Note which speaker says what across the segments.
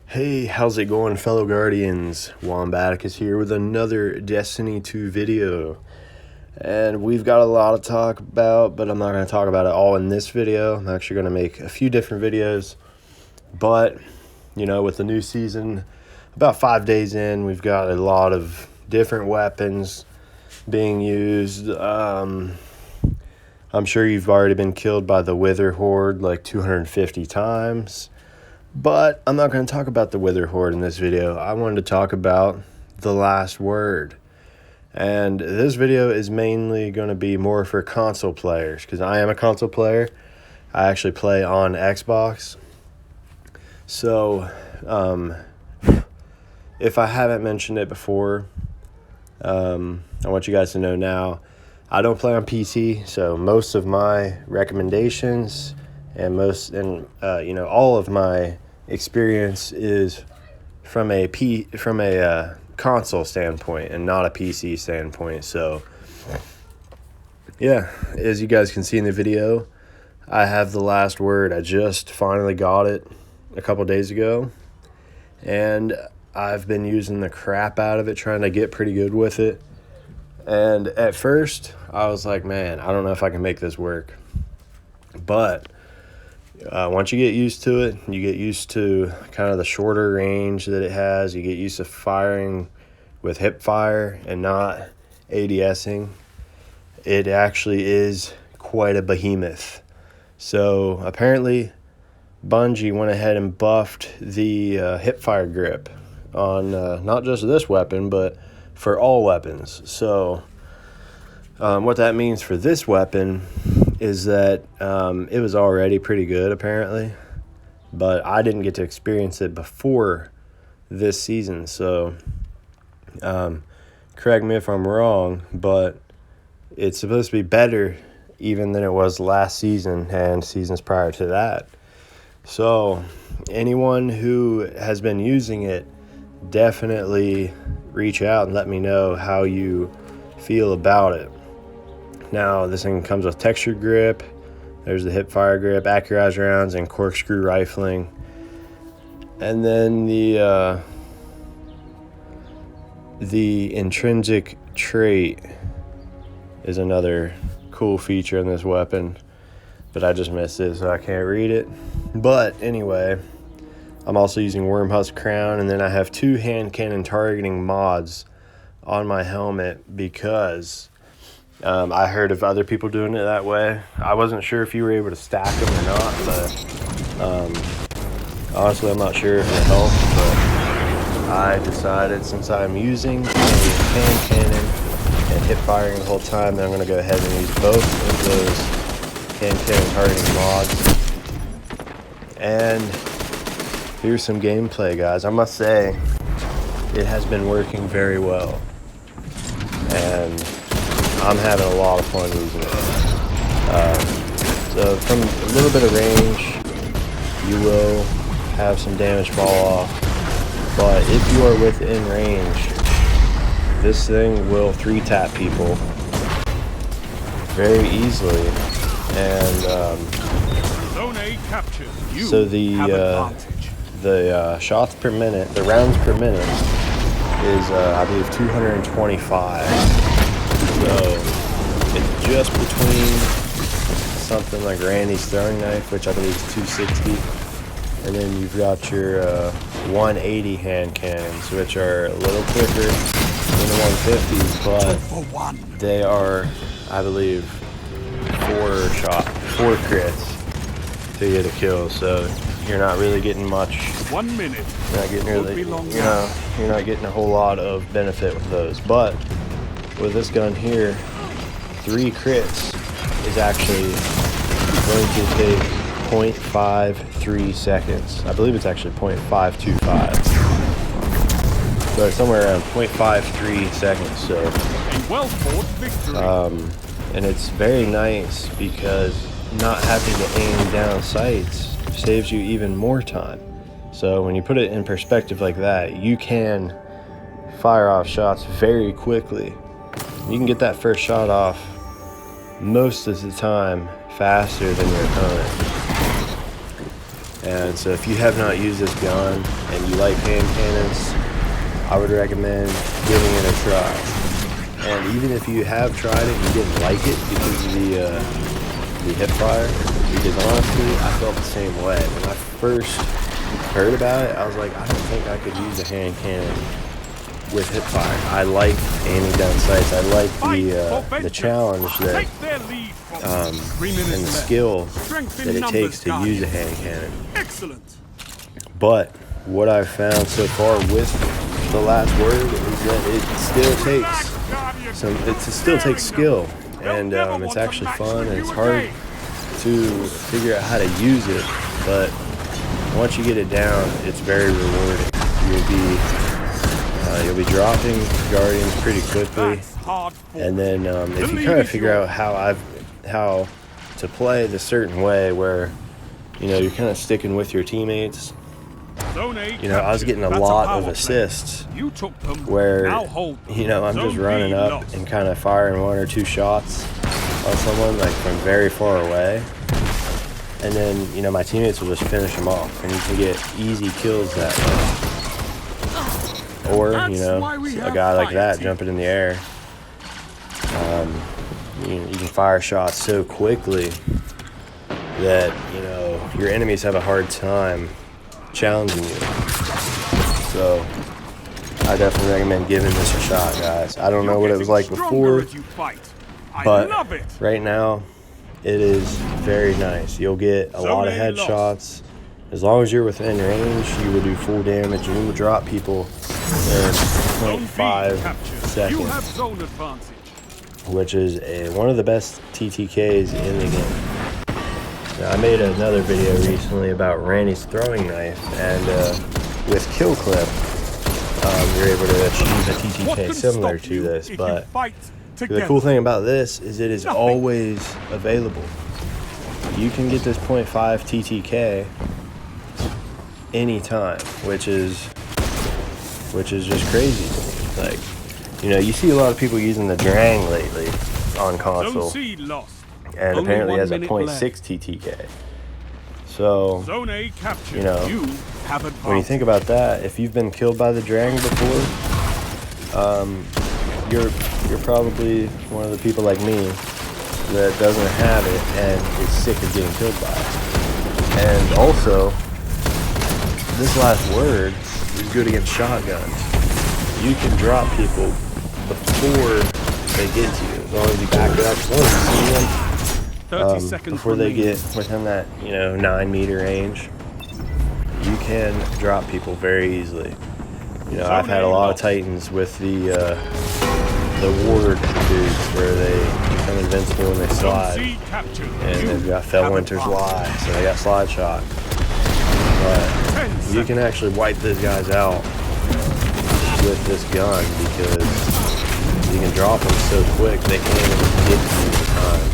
Speaker 1: Hey, how's it going, fellow Guardians? Wombaticus here with another Destiny 2 video. And we've got a lot to talk about, but I'm not going to talk about it all in this video. I'm actually going to make a few different videos. But, with the new season, about 5 days in, we've got a lot of different weapons being used. I'm sure you've already been killed by the Wither Horde like 250 times. But I'm not going to talk about the Wither Horde in this video. I wanted to talk about The Last Word. And this video is mainly going to be more for console players, because I am a console player. I actually play on Xbox. So, if I haven't mentioned it before, I want you guys to know now, I don't play on PC, so most of my recommendations and all of my experience is from a console standpoint and not a PC standpoint. So yeah, as you guys can see in the video, I have The Last Word. I just finally got it a couple days ago, and I've been using the crap out of it, trying to get pretty good with it. And at first I was like, man, I don't know if I can make this work. But once you get used to it, you get used to kind of the shorter range that it has. You get used to firing with hip fire and not ADSing. It actually is quite a behemoth. So apparently Bungie went ahead and buffed the hip fire grip on not just this weapon, but for all weapons. So what that means for this weapon is that it was already pretty good apparently, but I didn't get to experience it before this season. So correct me if I'm wrong, but it's supposed to be better even than it was last season and seasons prior to that. So anyone who has been using it, definitely reach out and let me know how you feel about it. Now, this thing comes with textured grip. There's the hip fire grip, accurized rounds, and corkscrew rifling. And then the intrinsic trait is another cool feature in this weapon, but I just missed it, so I can't read it. But anyway, I'm also using Wormhusk Crown, and then I have 2 hand cannon targeting mods on my helmet because I heard of other people doing it that way. I wasn't sure if you were able to stack them or not, but honestly, I'm not sure if it helped. But I decided, since I'm using a hand cannon and hip firing the whole time, that I'm going to go ahead and use both of those hand cannon targeting mods. And here's some gameplay, guys. I must say, it has been working very well, and I'm having a lot of fun using it. So from a little bit of range, you will have some damage fall off, but if you are within range, this thing will 3-tap people very easily. And so the shots per minute, the rounds per minute is I believe 225. So it's just between something like Randy's throwing knife, which I believe is 260, and then you've got your 180 hand cannons, which are a little quicker than the 150s, but they are, I believe, 4 crits to get a kill. So you're not really getting much.
Speaker 2: 1 minute.
Speaker 1: You're not getting really, you're not getting a whole lot of benefit with those, but with this gun here, 3 crits is actually going to take 0.53 seconds. I believe it's actually 0.525. So it's somewhere around 0.53 seconds. So
Speaker 2: a well-fought victory.
Speaker 1: And it's very nice because not having to aim down sights saves you even more time. So when you put it in perspective like that, you can fire off shots very quickly. You can get that first shot off most of the time faster than your opponent. And so if you have not used this gun and you like hand cannons, I would recommend giving it a try. And even if you have tried it and you didn't like it because of the hip fire, because honestly, I felt the same way. When I first heard about it, I was like, I don't think I could use a hand cannon with hip fire. I like aiming down sights. I like the challenge that and the skill that it takes to use a hand cannon.
Speaker 2: Excellent.
Speaker 1: But what I've found so far with the last word is that it still takes skill, and it's actually fun, and it's hard to figure out how to use it, but once you get it down, it's very rewarding. You'll be dropping guardians pretty quickly, and then if you kind of figure out how to play the certain way where you're kind of sticking with your teammates. I was getting a lot of assists where I'm just running up and kind of firing 1 or 2 shots on someone like from very far away, and then my teammates will just finish them off, and you can get easy kills that way. Or a guy like that jumping in the air, you can fire shots so quickly that your enemies have a hard time challenging you. So I definitely recommend giving this a shot, guys. I don't know what it was like before, but right now it is very nice. You'll get a lot of headshots. As long as you're within range, you will do full damage, and you will drop people in 0.5 seconds, which is one of the best TTKs in the game. Now, I made another video recently about Randy's throwing knife, and with Kill Clip, you're able to achieve a TTK similar to this, but the cool thing about this is it is always available. You can get this 0.5 TTK anytime, which is just crazy. Like, you see a lot of people using the Drang lately on console, and apparently has a 0.6 TTK. So, when you think about that, if you've been killed by the Drang before, you're probably one of the people like me that doesn't have it and is sick of getting killed by it. And also, this last word is good against shotguns. You can drop people before they get to you, as long as you back it up, as long as you see them.
Speaker 2: 30 seconds
Speaker 1: before they get within that 9-meter range, you can drop people very easily. I've had a lot of Titans with the ward dudes where they become invincible and they slide, and they've got Fellwinter's Lie, so they got slide shot. But you can actually wipe those guys out with this gun because you can drop them so quick they can't even get to you in time,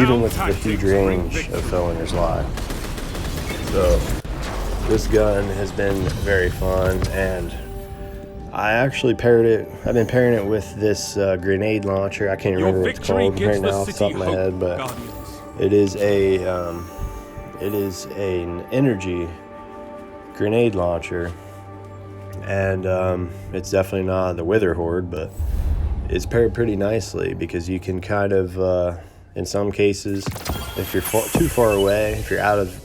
Speaker 1: even with the huge range of Fellwinter's Lie. So this gun has been very fun, and I actually I've been pairing it with this grenade launcher. I can't remember what it's called right now off the top of my head, but it is an energy grenade launcher, and it's definitely not the Wither Horde, but it's paired pretty nicely because you can kind of in some cases, if you're too far away, if you're out of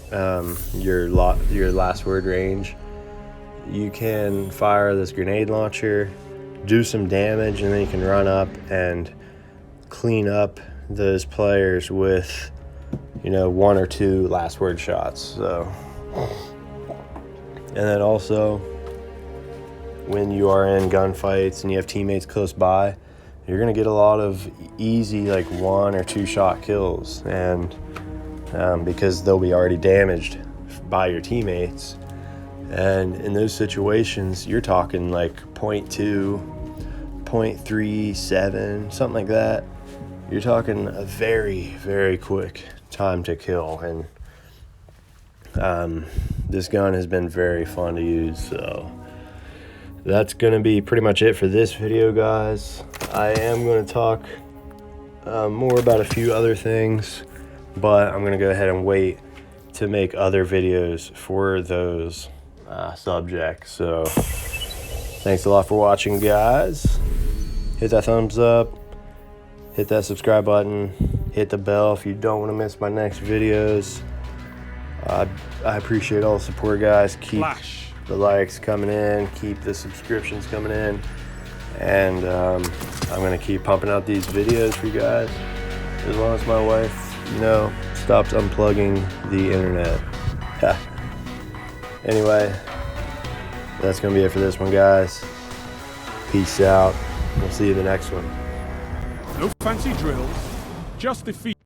Speaker 1: your last word range, you can fire this grenade launcher, do some damage, and then you can run up and clean up those players with 1 or 2 last word shots. So, and then also when you are in gunfights and you have teammates close by, you're gonna get a lot of easy 1 or 2 shot kills, and because they'll be already damaged by your teammates. And in those situations, you're talking 0.2, 0.37, something like that. You're talking a very, very quick time to kill, and this gun has been very fun to use. So that's gonna be pretty much it for this video, guys. I am going to talk more about a few other things, but I'm going to go ahead and wait to make other videos for those subjects. So thanks a lot for watching, guys. Hit that thumbs up, hit that subscribe button, hit the bell if you don't want to miss my next videos. I appreciate all the support, guys. Keep
Speaker 2: Flash.
Speaker 1: the likes coming in, keep the subscriptions coming in, and I'm gonna keep pumping out these videos for you guys as long as my wife, stops unplugging the internet. Anyway, that's gonna be it for this one, guys. Peace out. We'll see you in the next one.
Speaker 2: No fancy drills, just defeat.